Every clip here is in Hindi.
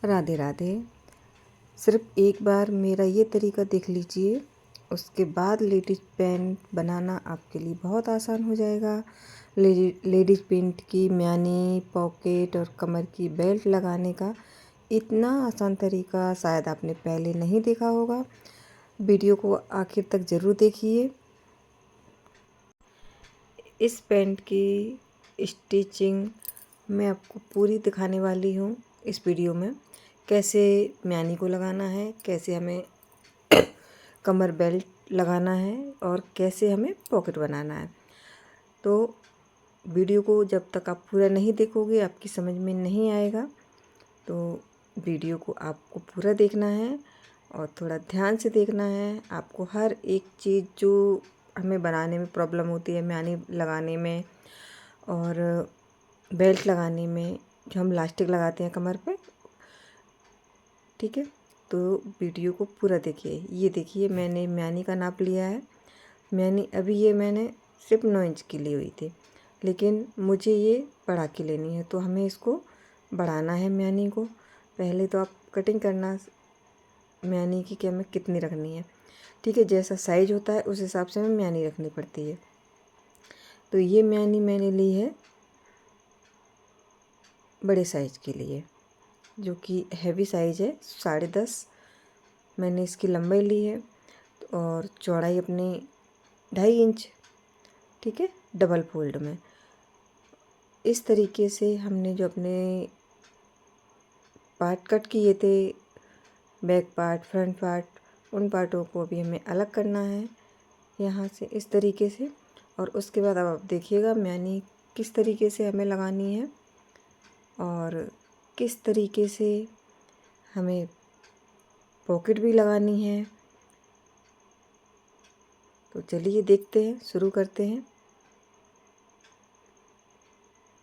राधे राधे। सिर्फ एक बार मेरा ये तरीका देख लीजिए, उसके बाद लेडीज पैंट बनाना आपके लिए बहुत आसान हो जाएगा। लेडीज पैंट की म्यानी, पॉकेट और कमर की बेल्ट लगाने का इतना आसान तरीका शायद आपने पहले नहीं देखा होगा। वीडियो को आखिर तक ज़रूर देखिए। इस पैंट की स्टिचिंग मैं आपको पूरी दिखाने वाली हूँ इस वीडियो में। कैसे म्यानी को लगाना है, कैसे हमें कमर बेल्ट लगाना है और कैसे हमें पॉकेट बनाना है। तो वीडियो को जब तक आप पूरा नहीं देखोगे आपकी समझ में नहीं आएगा। तो वीडियो को आपको पूरा देखना है और थोड़ा ध्यान से देखना है। आपको हर एक चीज़ जो हमें बनाने में प्रॉब्लम होती है, म्यानी लगाने में और बेल्ट लगाने में, जो हम लास्टिक लगाते हैं कमर पे, ठीक है। तो वीडियो को पूरा देखिए। ये देखिए मैंने म्यानी का नाप लिया है। म्यानी अभी ये मैंने सिर्फ 9 इंच की ली हुई थी, लेकिन मुझे ये बढ़ा के लेनी है, तो हमें इसको बढ़ाना है म्यानी को। पहले तो आप कटिंग करना म्यानी की कि हमें कितनी रखनी है, ठीक है। जैसा साइज होता है उस हिसाब से हमें म्यानी रखनी पड़ती है। तो ये म्यानी मैंने ली है बड़े साइज के लिए, जो कि हैवी साइज है। 10.5 मैंने इसकी लंबाई ली है और चौड़ाई अपनी 2.5 इंच, ठीक है, डबल फोल्ड में। इस तरीके से हमने जो अपने पार्ट कट किए थे, बैक पार्ट, फ्रंट पार्ट, उन पार्टों को अभी हमें अलग करना है यहाँ से इस तरीके से। और उसके बाद अब आप देखिएगा म्यानी किस तरीके से हमें लगानी है और किस तरीके से हमें पॉकेट भी लगानी है। तो चलिए देखते हैं, शुरू करते हैं।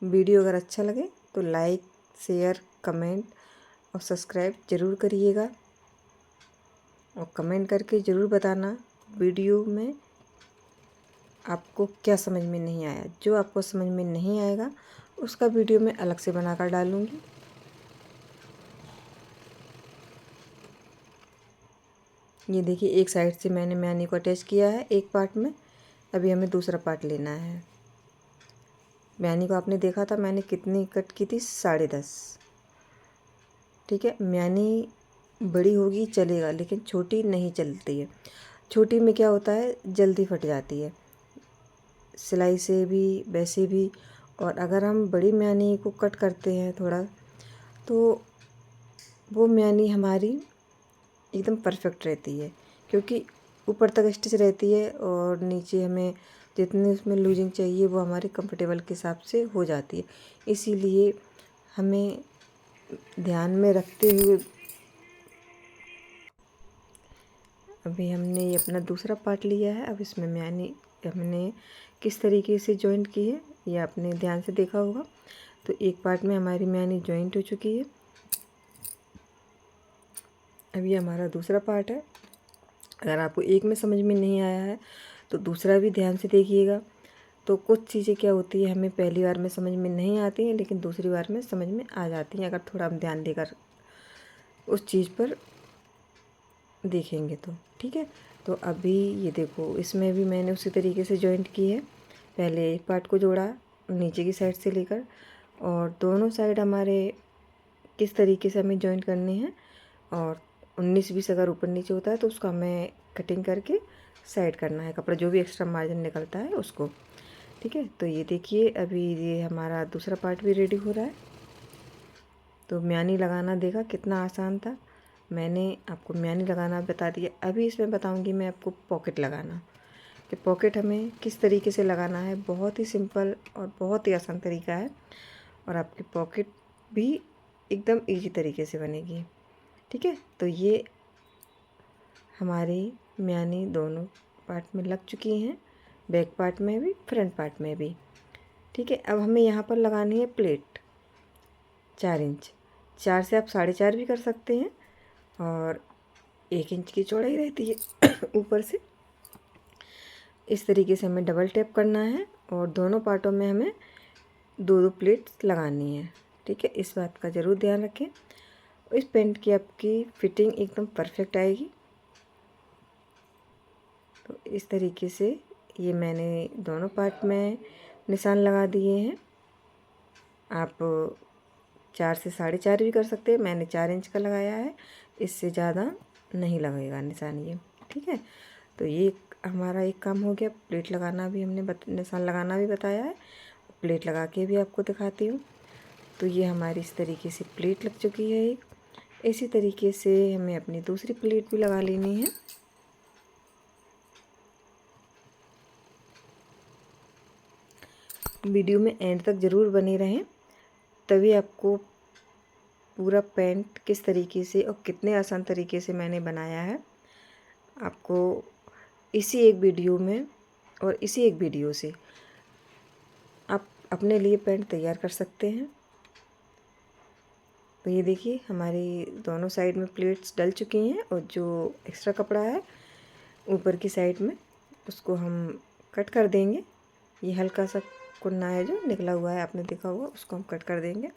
वीडियो अगर अच्छा लगे तो लाइक, शेयर, कमेंट और सब्सक्राइब ज़रूर करिएगा और कमेंट करके ज़रूर बताना वीडियो में आपको क्या समझ में नहीं आया। जो आपको समझ में नहीं आएगा उसका वीडियो मैं अलग से बनाकर डालूँगी। ये देखिए एक साइड से मैंने म्यानी को अटैच किया है एक पार्ट में। अभी हमें दूसरा पार्ट लेना है। म्यानी को आपने देखा था मैंने कितनी कट की थी, 10.5, ठीक है। म्यानी बड़ी होगी चलेगा, लेकिन छोटी नहीं चलती है। छोटी में क्या होता है, जल्दी फट जाती है सिलाई से भी, वैसे भी। और अगर हम बड़ी म्यानी को कट करते हैं थोड़ा, तो वो म्यानी हमारी एकदम परफेक्ट रहती है, क्योंकि ऊपर तक स्टिच रहती है और नीचे हमें जितनी उसमें लूजिंग चाहिए वो हमारे कंफर्टेबल के हिसाब से हो जाती है। इसीलिए हमें ध्यान में रखते हुए अभी हमने ये अपना दूसरा पार्ट लिया है। अब इसमें म्यानी हमने किस तरीके से जॉइंट की है ये आपने ध्यान से देखा होगा। तो एक पार्ट में हमारी म्यानी जॉइंट हो चुकी है। अब ये हमारा दूसरा पार्ट है। अगर आपको एक में समझ में नहीं आया है तो दूसरा भी ध्यान से देखिएगा। तो कुछ चीज़ें क्या होती है हमें पहली बार में समझ में नहीं आती हैं, लेकिन दूसरी बार में समझ में आ जाती हैं, अगर थोड़ा हम ध्यान देकर उस चीज़ पर देखेंगे तो, ठीक है। तो अभी ये देखो इसमें भी मैंने उसी तरीके से जॉइंट की है। पहले एक पार्ट को जोड़ा नीचे की साइड से लेकर, और दोनों साइड हमारे किस तरीके से हमें जॉइंट करने हैं। और 19-20 अगर ऊपर नीचे होता है तो उसको हमें कटिंग करके साइड करना है, कपड़ा जो भी एक्स्ट्रा मार्जिन निकलता है उसको, ठीक है। तो ये देखिए अभी ये हमारा दूसरा पार्ट भी रेडी हो रहा है। तो म्यानी लगाना देखा कितना आसान था, मैंने आपको म्यानी लगाना बता दिया। अभी इसमें बताऊंगी मैं आपको पॉकेट लगाना, कि पॉकेट हमें किस तरीके से लगाना है। बहुत ही सिंपल और बहुत ही आसान तरीका है, और आपकी पॉकेट भी एकदम इजी तरीके से बनेगी, ठीक है। तो ये हमारी म्यानी दोनों पार्ट में लग चुकी हैं, बैक पार्ट में भी, फ्रंट पार्ट में भी, ठीक है। अब हमें यहाँ पर लगानी है प्लेट 4 इंच। 4 से आप 4.5 भी कर सकते हैं, और 1 इंच की चौड़ाई रहती है ऊपर से। इस तरीके से हमें डबल टैप करना है और दोनों पार्टों में हमें 2-2 प्लेट्स लगानी है, ठीक है। इस बात का ज़रूर ध्यान रखें। इस पैंट की आपकी फिटिंग एकदम परफेक्ट आएगी। तो इस तरीके से ये मैंने दोनों पार्ट में निशान लगा दिए हैं। आप 4 से 4.5 भी कर सकते हैं, मैंने 4 इंच का लगाया है, इससे ज़्यादा नहीं लगेगा निशान ये। ठीक है, तो ये हमारा एक काम हो गया। प्लेट लगाना भी हमने निशान लगाना भी बताया है, प्लेट लगा के भी आपको दिखाती हूँ। तो ये हमारी इस तरीके से प्लेट लग चुकी है एक। इसी तरीके से हमें अपनी दूसरी प्लेट भी लगा लेनी है। वीडियो में एंड तक ज़रूर बने रहें, तभी आपको पूरा पैंट किस तरीके से और कितने आसान तरीके से मैंने बनाया है, आपको इसी एक वीडियो में और इसी एक वीडियो से आप अपने लिए पैंट तैयार कर सकते हैं। तो ये देखिए हमारी दोनों साइड में प्लेट्स डल चुकी हैं और जो एक्स्ट्रा कपड़ा है ऊपर की साइड में उसको हम कट कर देंगे। ये हल्का सा कुन्ना है जो निकला हुआ है, आपने देखा होगा, उसको हम कट कर देंगे।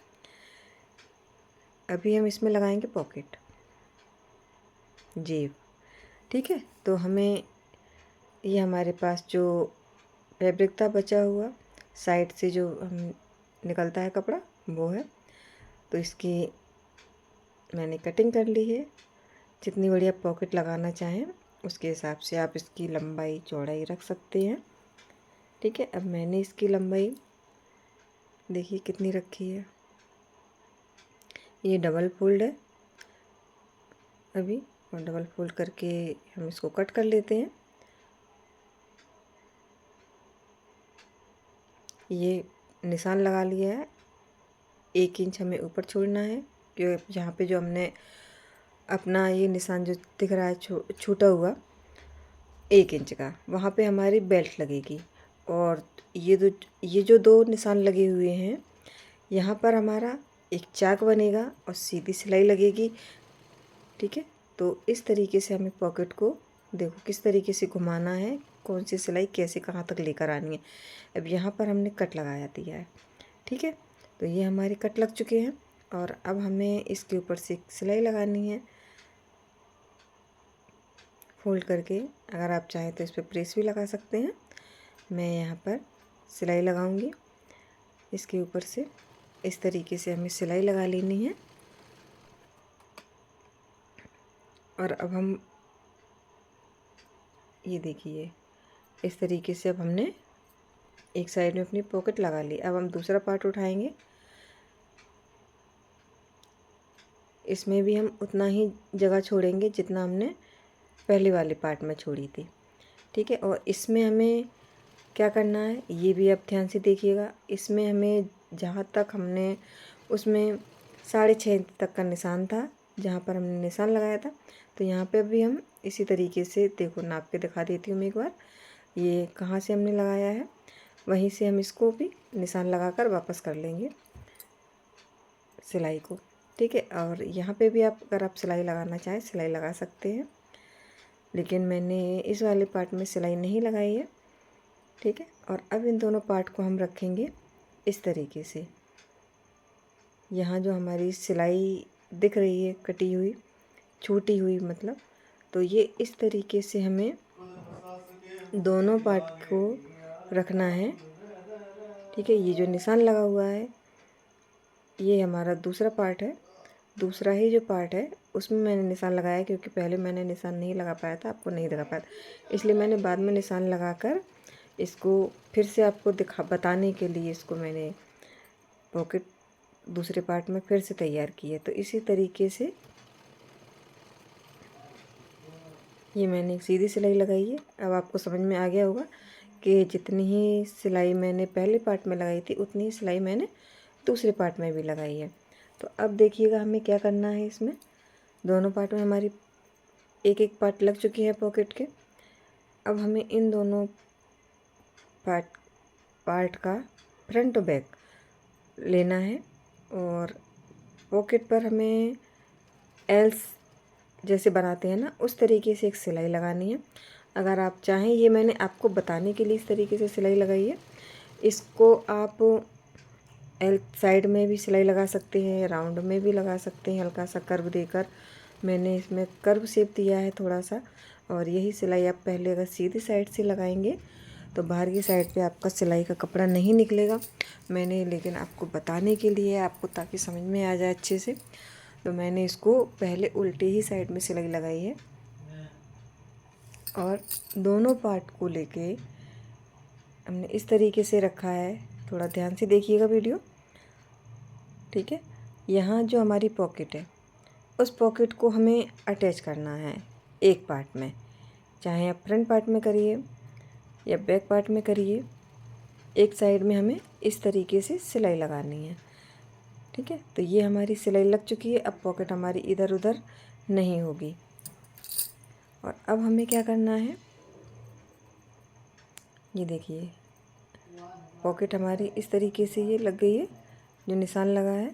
अभी हम इसमें लगाएंगे पॉकेट, जेब। ठीक है, तो हमें ये हमारे पास जो फैब्रिक था बचा हुआ साइड से जो हम निकलता है कपड़ा, वो है। तो इसकी मैंने कटिंग कर ली है। जितनी बड़ी आप पॉकेट लगाना चाहें उसके हिसाब से आप इसकी लंबाई चौड़ाई रख सकते हैं। ठीक है, अब मैंने इसकी लंबाई देखिए कितनी रखी है। ये डबल फोल्ड है अभी, और डबल फोल्ड करके हम इसको कट कर लेते हैं। ये निशान लगा लिया है, 1 इंच हमें ऊपर छोड़ना है, क्योंकि यहाँ पे जो हमने अपना ये निशान जो दिख रहा है छूटा हुआ 1 इंच का, वहाँ पे हमारी बेल्ट लगेगी। और ये जो 2 निशान लगे हुए हैं, यहाँ पर हमारा एक चाक बनेगा और सीधी सिलाई लगेगी। ठीक है, तो इस तरीके से हमें पॉकेट को देखो किस तरीके से घुमाना है, कौन सी सिलाई कैसे कहाँ तक लेकर आनी है। अब यहाँ पर हमने कट लगाया दिया है। ठीक है, तो ये हमारे कट लग चुके हैं और अब हमें इसके ऊपर से सिलाई लगानी है फोल्ड करके। अगर आप चाहें तो इस पर प्रेस भी लगा सकते हैं। मैं यहाँ पर सिलाई लगाऊंगी इसके ऊपर से। इस तरीके से हमें सिलाई लगा लेनी है। और अब हम ये देखिए इस तरीके से अब हमने एक साइड में अपनी पॉकेट लगा ली। अब हम दूसरा पार्ट उठाएंगे, इसमें भी हम उतना ही जगह छोड़ेंगे जितना हमने पहले वाले पार्ट में छोड़ी थी। ठीक है, और इसमें हमें क्या करना है ये भी आप ध्यान से देखिएगा। इसमें हमें जहाँ तक हमने उसमें 6.5 इंच तक का निशान था जहाँ पर हमने निशान लगाया था, तो यहाँ पे भी हम इसी तरीके से देखो नाप के दिखा देती हूँ मैं एक बार। ये कहाँ से हमने लगाया है वहीं से हम इसको भी निशान लगाकर वापस कर लेंगे सिलाई को। ठीक है, और यहाँ पे भी आप अगर आप सिलाई लगाना चाहें सिलाई लगा सकते हैं, लेकिन मैंने इस वाले पार्ट में सिलाई नहीं लगाई है। ठीक है, और अब इन दोनों पार्ट को हम रखेंगे इस तरीके से। यहाँ जो हमारी सिलाई दिख रही है कटी हुई छूटी हुई मतलब, तो ये इस तरीके से हमें दोनों पार्ट को रखना है। ठीक है, ये जो निशान लगा हुआ है ये हमारा दूसरा पार्ट है। दूसरा ही जो पार्ट है उसमें मैंने निशान लगाया, क्योंकि पहले मैंने निशान नहीं लगा पाया था, आपको नहीं दिखा पाया था, इसलिए मैंने बाद में निशान लगाकर इसको फिर से आपको बताने के लिए इसको मैंने पॉकेट दूसरे पार्ट में फिर से तैयार की है। तो इसी तरीके से ये मैंने सीधी सिलाई लगाई है। अब आपको समझ में आ गया होगा कि जितनी ही सिलाई मैंने पहले पार्ट में लगाई थी उतनी ही सिलाई मैंने दूसरे पार्ट में भी लगाई है। तो अब देखिएगा हमें क्या करना है। इसमें दोनों पार्ट में हमारी एक एक पार्ट लग चुकी है पॉकेट के। अब हमें इन दोनों पार्ट का फ्रंट और बैक लेना है और पॉकेट पर हमें एल्स जैसे बनाते हैं ना उस तरीके से एक सिलाई लगानी है। अगर आप चाहें, ये मैंने आपको बताने के लिए इस तरीके से सिलाई लगाई है, इसको आप एल साइड में भी सिलाई लगा सकते हैं, राउंड में भी लगा सकते हैं, हल्का सा कर्व देकर। मैंने इसमें कर्व शेप दिया है थोड़ा सा। और यही सिलाई आप पहले अगर सीधी साइड से लगाएंगे तो बाहर की साइड पे आपका सिलाई का कपड़ा नहीं निकलेगा। मैंने लेकिन आपको बताने के लिए, आपको ताकि समझ में आ जाए अच्छे से, तो मैंने इसको पहले उल्टी ही साइड में सिलाई लगाई है और दोनों पार्ट को लेके हमने इस तरीके से रखा है। थोड़ा ध्यान से देखिएगा वीडियो, ठीक है। यहाँ जो हमारी पॉकेट है उस पॉकेट को हमें अटैच करना है एक पार्ट में, चाहे आप फ्रंट पार्ट में करिए या बैक पार्ट में करिए। एक साइड में हमें इस तरीके से सिलाई लगानी है, ठीक है। तो ये हमारी सिलाई लग चुकी है। अब पॉकेट हमारी इधर उधर नहीं होगी। और अब हमें क्या करना है, ये देखिए पॉकेट हमारी इस तरीके से ये लग गई है, जो निशान लगा है।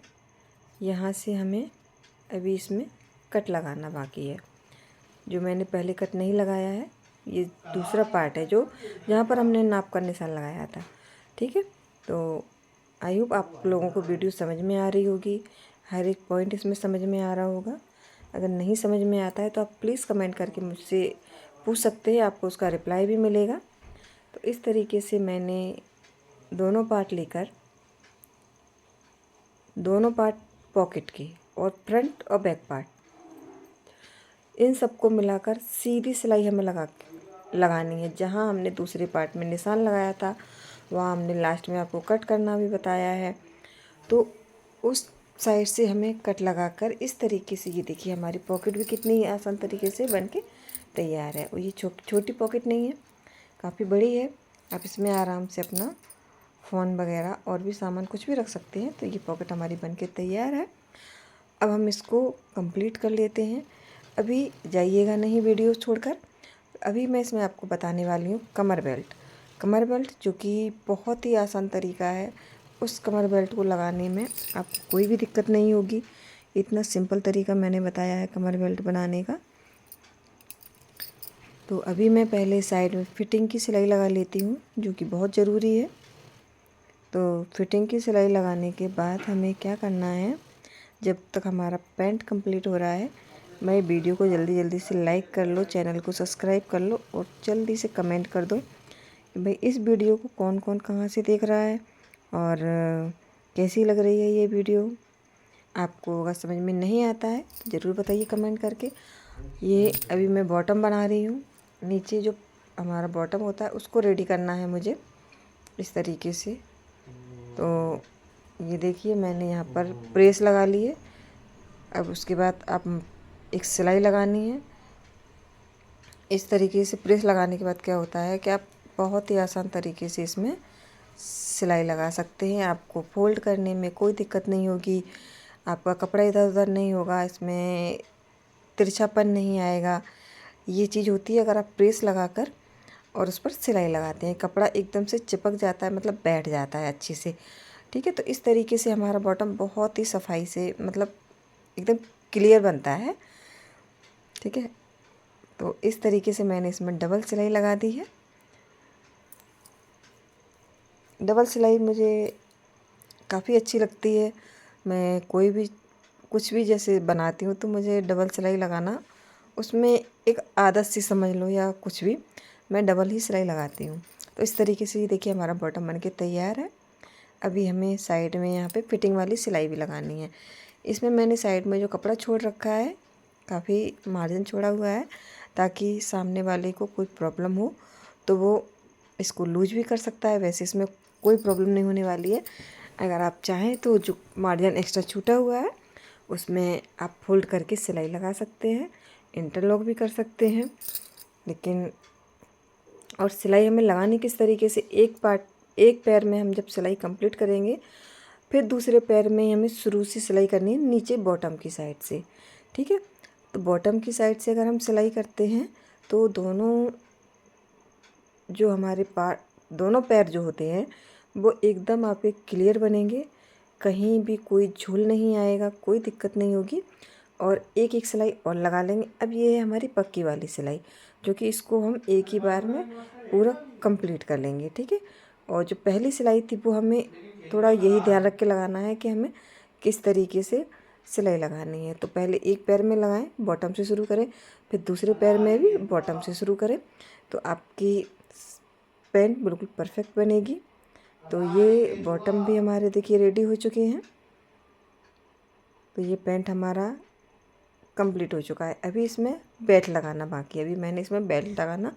यहाँ से हमें अभी इसमें कट लगाना बाकी है, जो मैंने पहले कट नहीं लगाया है। ये दूसरा पार्ट है जो जहाँ पर हमने नाप का निशान लगाया था, ठीक है। तो आई होप आप लोगों को वीडियो समझ में आ रही होगी, हर एक पॉइंट इसमें समझ में आ रहा होगा। अगर नहीं समझ में आता है तो आप प्लीज़ कमेंट करके मुझसे पूछ सकते हैं, आपको उसका रिप्लाई भी मिलेगा। तो इस तरीके से मैंने दोनों पार्ट लेकर, दोनों पार्ट पॉकेट के और फ्रंट और बैक पार्ट, इन सबको मिलाकर सीधी सिलाई हमें लगानी है। जहाँ हमने दूसरे पार्ट में निशान लगाया था वहाँ हमने लास्ट में आपको कट करना भी बताया है। तो उस साइड से हमें कट लगाकर इस तरीके से, ये देखिए हमारी पॉकेट भी कितनी आसान तरीके से बन के तैयार है। और ये छोटी पॉकेट नहीं है, काफ़ी बड़ी है। आप इसमें आराम से अपना फ़ोन वगैरह और भी सामान कुछ भी रख सकते हैं। तो ये पॉकेट हमारी बन के तैयार है। अब हम इसको कंप्लीट कर लेते हैं। अभी जाइएगा नहीं वीडियो छोड़कर। अभी मैं इसमें आपको बताने वाली हूँ कमर बेल्ट। कमर बेल्ट जो कि बहुत ही आसान तरीका है, उस कमर बेल्ट को लगाने में आपको कोई भी दिक्कत नहीं होगी। इतना सिंपल तरीका मैंने बताया है कमर बेल्ट बनाने का। तो अभी मैं पहले साइड में फिटिंग की सिलाई लगा लेती हूँ, जो कि बहुत ज़रूरी है। तो फिटिंग की सिलाई लगाने के बाद हमें क्या करना है, जब तक हमारा पैंट कंप्लीट हो रहा है, मैं वीडियो को जल्दी से लाइक कर लो, चैनल को सब्सक्राइब कर लो और जल्दी से कमेंट कर दो कि भाई इस वीडियो को कौन कौन कहाँ से देख रहा है और कैसी लग रही है ये वीडियो। आपको अगर समझ में नहीं आता है तो ज़रूर बताइए कमेंट करके। ये अभी मैं बॉटम बना रही हूँ। नीचे जो हमारा बॉटम होता है उसको रेडी करना है मुझे इस तरीके से। तो ये देखिए मैंने यहाँ पर प्रेस लगा ली है। अब उसके बाद आप एक सिलाई लगानी है। इस तरीके से प्रेस लगाने के बाद क्या होता है कि आप बहुत ही आसान तरीके से इसमें सिलाई लगा सकते हैं। आपको फोल्ड करने में कोई दिक्कत नहीं होगी, आपका कपड़ा इधर उधर नहीं होगा, इसमें तिरछापन नहीं आएगा। ये चीज़ होती है अगर आप प्रेस लगाकर और उस पर सिलाई लगाते हैं, कपड़ा एकदम से चिपक जाता है, मतलब बैठ जाता है अच्छे से, ठीक है। तो इस तरीके से हमारा बॉटम बहुत ही सफाई से, मतलब एकदम क्लियर बनता है, ठीक है। तो इस तरीके से मैंने इसमें डबल सिलाई लगा दी है। डबल सिलाई मुझे काफ़ी अच्छी लगती है। मैं कोई भी कुछ भी जैसे बनाती हूँ तो मुझे डबल सिलाई लगाना, उसमें एक आदत सी समझ लो या कुछ भी, मैं डबल ही सिलाई लगाती हूँ। तो इस तरीके से ये देखिए हमारा बॉटम बन के तैयार है। अभी हमें साइड में यहाँ पे फिटिंग वाली सिलाई भी लगानी है। इसमें मैंने साइड में जो कपड़ा छोड़ रखा है, काफ़ी मार्जिन छोड़ा हुआ है, ताकि सामने वाले को कोई प्रॉब्लम हो तो वो इसको लूज भी कर सकता है। वैसे इसमें कोई प्रॉब्लम नहीं होने वाली है। अगर आप चाहें तो जो मार्जिन एक्स्ट्रा छूटा हुआ है उसमें आप फोल्ड करके सिलाई लगा सकते हैं, इंटरलॉक भी कर सकते हैं। लेकिन और सिलाई हमें लगानी किस तरीके से, एक पैर में हम जब सिलाई कंप्लीट करेंगे फिर दूसरे पैर में हमें शुरू से सिलाई करनी है, नीचे बॉटम की साइड से, ठीक है। तो बॉटम की साइड से अगर हम सिलाई करते हैं तो जो हमारे दोनों पैर जो होते हैं वो एकदम आपके क्लियर बनेंगे, कहीं भी कोई झूल नहीं आएगा, कोई दिक्कत नहीं होगी। और एक सिलाई और लगा लेंगे। अब ये है हमारी पक्की वाली सिलाई, जो कि इसको हम एक ही बार में पूरा कंप्लीट कर लेंगे, ठीक है। और जो पहली सिलाई थी वो हमें थोड़ा यही ध्यान रख के लगाना है कि हमें किस तरीके से सिलाई लगानी है। तो पहले एक पैर में लगाएं, बॉटम से शुरू करें, फिर दूसरे पैर में भी बॉटम से शुरू करें, तो आपकी पैंट बिल्कुल परफेक्ट बनेगी। तो ये बॉटम भी हमारे देखिए रेडी हो चुके हैं। तो ये पैंट हमारा कंप्लीट हो चुका है। अभी इसमें बेल्ट लगाना बाकी है। अभी मैंने इसमें बेल्ट लगाना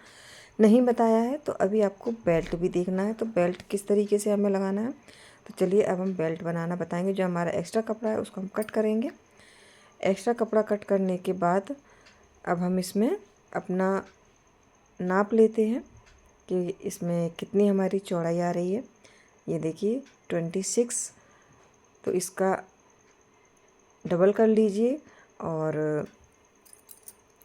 नहीं बताया है, तो अभी आपको बेल्ट भी देखना है। तो बेल्ट किस तरीके से हमें लगाना है, तो चलिए अब हम बेल्ट बनाना बताएंगे। जो हमारा एक्स्ट्रा कपड़ा है उसको हम कट करेंगे। एक्स्ट्रा कपड़ा कट करने के बाद अब हम इसमें अपना नाप लेते हैं कि इसमें कितनी हमारी चौड़ाई आ रही है। ये देखिए 26, तो इसका डबल कर लीजिए और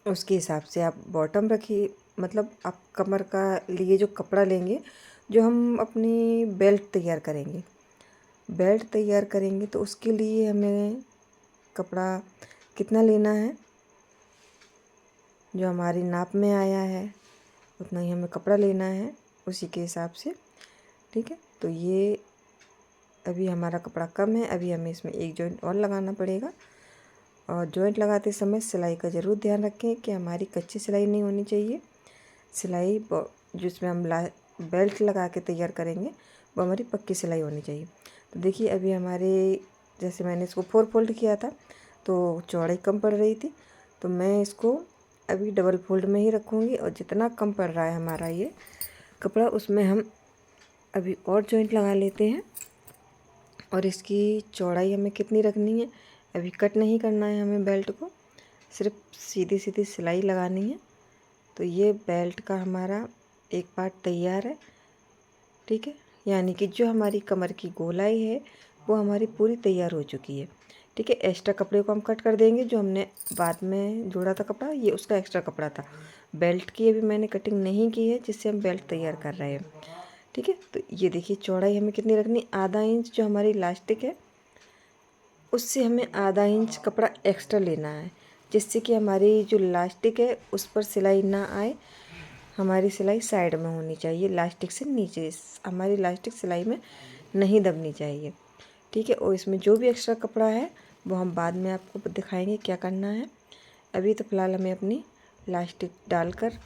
उसके हिसाब से आप बॉटम रखिए। मतलब आप कमर का लिए जो कपड़ा लेंगे, जो हम अपनी बेल्ट तैयार करेंगे, तो उसके लिए हमें कपड़ा कितना लेना है, जो हमारी नाप में आया है उतना ही हमें कपड़ा लेना है, उसी के हिसाब से। ठीक है, तो ये अभी हमारा कपड़ा कम है, अभी हमें इसमें एक जॉइंट और लगाना पड़ेगा। और जॉइंट लगाते समय सिलाई का ज़रूर ध्यान रखें कि हमारी कच्ची सिलाई नहीं होनी चाहिए। सिलाई जिसमें हम बेल्ट लगा के तैयार करेंगे वो हमारी पक्की सिलाई होनी चाहिए। तो देखिए अभी हमारे, जैसे मैंने इसको 4 फोल्ड किया था तो चौड़ाई कम पड़ रही थी, तो मैं इसको अभी डबल फोल्ड में ही रखूँगी। और जितना कम पड़ रहा है हमारा ये कपड़ा, उसमें हम अभी और जॉइंट लगा लेते हैं। और इसकी चौड़ाई हमें कितनी रखनी है, अभी कट नहीं करना है हमें बेल्ट को, सिर्फ सीधी सीधी सिलाई लगानी है। तो ये बेल्ट का हमारा एक पार्ट तैयार है। ठीक है, यानी कि जो हमारी कमर की गोलाई है वो हमारी पूरी तैयार हो चुकी है। ठीक है, एक्स्ट्रा कपड़े को हम कट कर देंगे। जो हमने बाद में जोड़ा था कपड़ा, ये उसका एक्स्ट्रा कपड़ा था। बेल्ट की अभी मैंने कटिंग नहीं की है, जिससे हम बेल्ट तैयार कर रहे हैं। ठीक है, तो ये देखिए चौड़ाई हमें कितनी रखनी, आधा इंच जो हमारी इलास्टिक है उससे हमें आधा इंच कपड़ा एक्स्ट्रा लेना है, जिससे कि हमारी जो इलास्टिक है उस पर सिलाई ना आए। हमारी सिलाई साइड में होनी चाहिए, इलास्टिक से नीचे, हमारी इलास्टिक सिलाई में नहीं दबनी चाहिए। ठीक है, और इसमें जो भी एक्स्ट्रा कपड़ा है वो हम बाद में आपको दिखाएंगे क्या करना है। अभी तो फ़िलहाल हमें अपनी इलास्टिक डालकर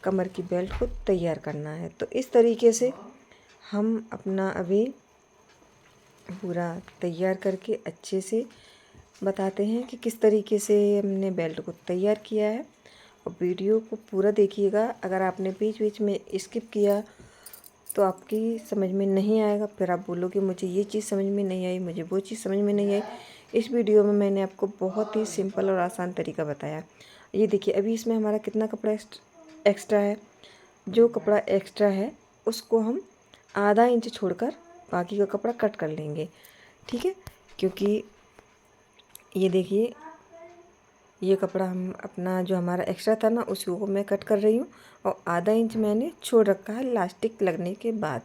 कमर की बेल्ट को तैयार करना है। तो इस तरीके से हम अपना अभी पूरा तैयार करके अच्छे से बताते हैं कि किस तरीके से हमने बेल्ट को तैयार किया है। और वीडियो को पूरा देखिएगा। अगर आपने बीच बीच में स्किप किया तो आपकी समझ में नहीं आएगा, फिर आप बोलोगे मुझे ये चीज़ समझ में नहीं आई, मुझे वो चीज़ समझ में नहीं आई। इस वीडियो में मैंने आपको बहुत ही सिंपल और आसान तरीका बताया। ये देखिए अभी इसमें हमारा कितना कपड़ा एक्स्ट्रा है। जो कपड़ा एक्स्ट्रा है उसको हम आधा इंच छोड़कर बाकी का कपड़ा कट कर लेंगे। ठीक है, क्योंकि ये देखिए ये कपड़ा हम अपना जो हमारा एक्स्ट्रा था ना उसको मैं कट कर रही हूँ, और आधा इंच मैंने छोड़ रखा है इलास्टिक लगने के बाद,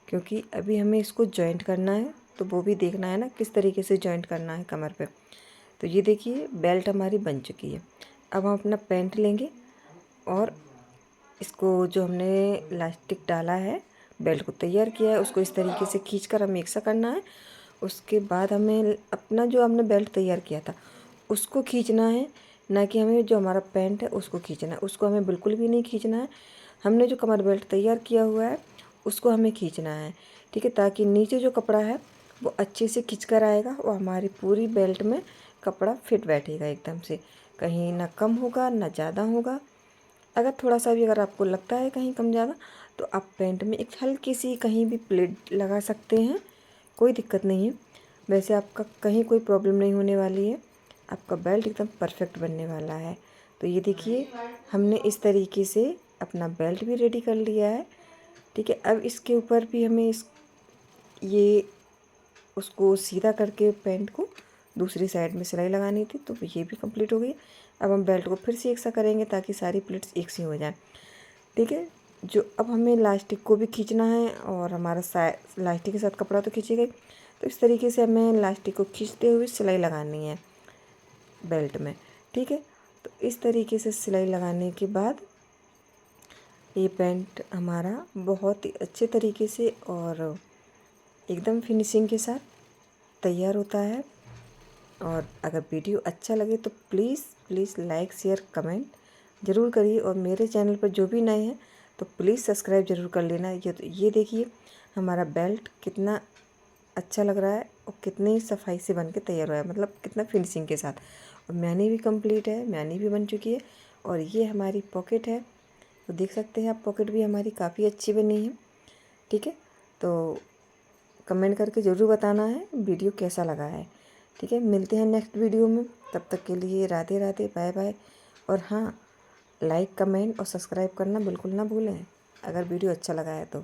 क्योंकि अभी हमें इसको जॉइंट करना है। तो वो भी देखना है ना किस तरीके से जॉइंट करना है कमर पे। तो ये देखिए बेल्ट हमारी बन चुकी है। अब हम अपना पैंट लेंगे और इसको जो हमने इलास्टिक डाला है, बेल्ट को तैयार किया है, उसको इस तरीके से खींचकर हमें एक सा करना है। उसके बाद हमें अपना जो हमने बेल्ट तैयार किया था उसको खींचना है, ना कि हमें जो हमारा पैंट है उसको खींचना है। उसको हमें बिल्कुल भी नहीं खींचना है। हमने जो कमर बेल्ट तैयार किया हुआ है उसको हमें खींचना है। ठीक है, ताकि नीचे जो कपड़ा है वो अच्छे से खिंच कर आएगा और हमारी पूरी बेल्ट में कपड़ा फिट बैठेगा एकदम से, कहीं ना कम होगा ना ज़्यादा होगा। अगर थोड़ा सा भी अगर आपको लगता है कहीं कम ज़्यादा, तो आप पैंट में एक हल्की सी कहीं भी प्लेट लगा सकते हैं, कोई दिक्कत नहीं है। वैसे आपका कहीं कोई प्रॉब्लम नहीं होने वाली है, आपका बेल्ट एकदम परफेक्ट बनने वाला है। तो ये देखिए हमने इस तरीके से अपना बेल्ट भी रेडी कर लिया है। ठीक है, अब इसके ऊपर भी हमें ये उसको सीधा करके पैंट को दूसरी साइड में सिलाई लगानी थी, तो ये भी कंप्लीट हो गई। अब हम बेल्ट को फिर से एक सा करेंगे ताकि सारी प्लेट्स एक सी हो जाए। ठीक है, जो अब हमें इलास्टिक को भी खींचना है और हमारा इलास्टिक के साथ कपड़ा तो खींचेगा ही। तो इस तरीके से हमें इलास्टिक को खींचते हुए सिलाई लगानी है बेल्ट में। ठीक है, तो इस तरीके से सिलाई लगाने के बाद ये पैंट हमारा बहुत ही अच्छे तरीके से और एकदम फिनिशिंग के साथ तैयार होता है। और अगर वीडियो अच्छा लगे तो please please like share comment ज़रूर करिए। और मेरे चैनल पर जो भी नए हैं तो प्लीज़ सब्सक्राइब ज़रूर कर लेना। ये देखिए हमारा बेल्ट कितना अच्छा लग रहा है और कितनी सफाई से बन के तैयार हुआ है, मतलब कितना फिनिशिंग के साथ। और मैनी भी कंप्लीट है, मैनी भी बन चुकी है। और ये हमारी पॉकेट है, तो देख सकते हैं आप पॉकेट भी हमारी काफ़ी अच्छी बनी है। ठीक है, तो कमेंट करके ज़रूर बताना है वीडियो कैसा लगा है। ठीक है, मिलते हैं नेक्स्ट वीडियो में, तब तक के लिए राधे राधे, बाय बाय। और हाँ, लाइक कमेंट और सब्सक्राइब करना बिल्कुल ना भूलें अगर वीडियो अच्छा लगा है तो।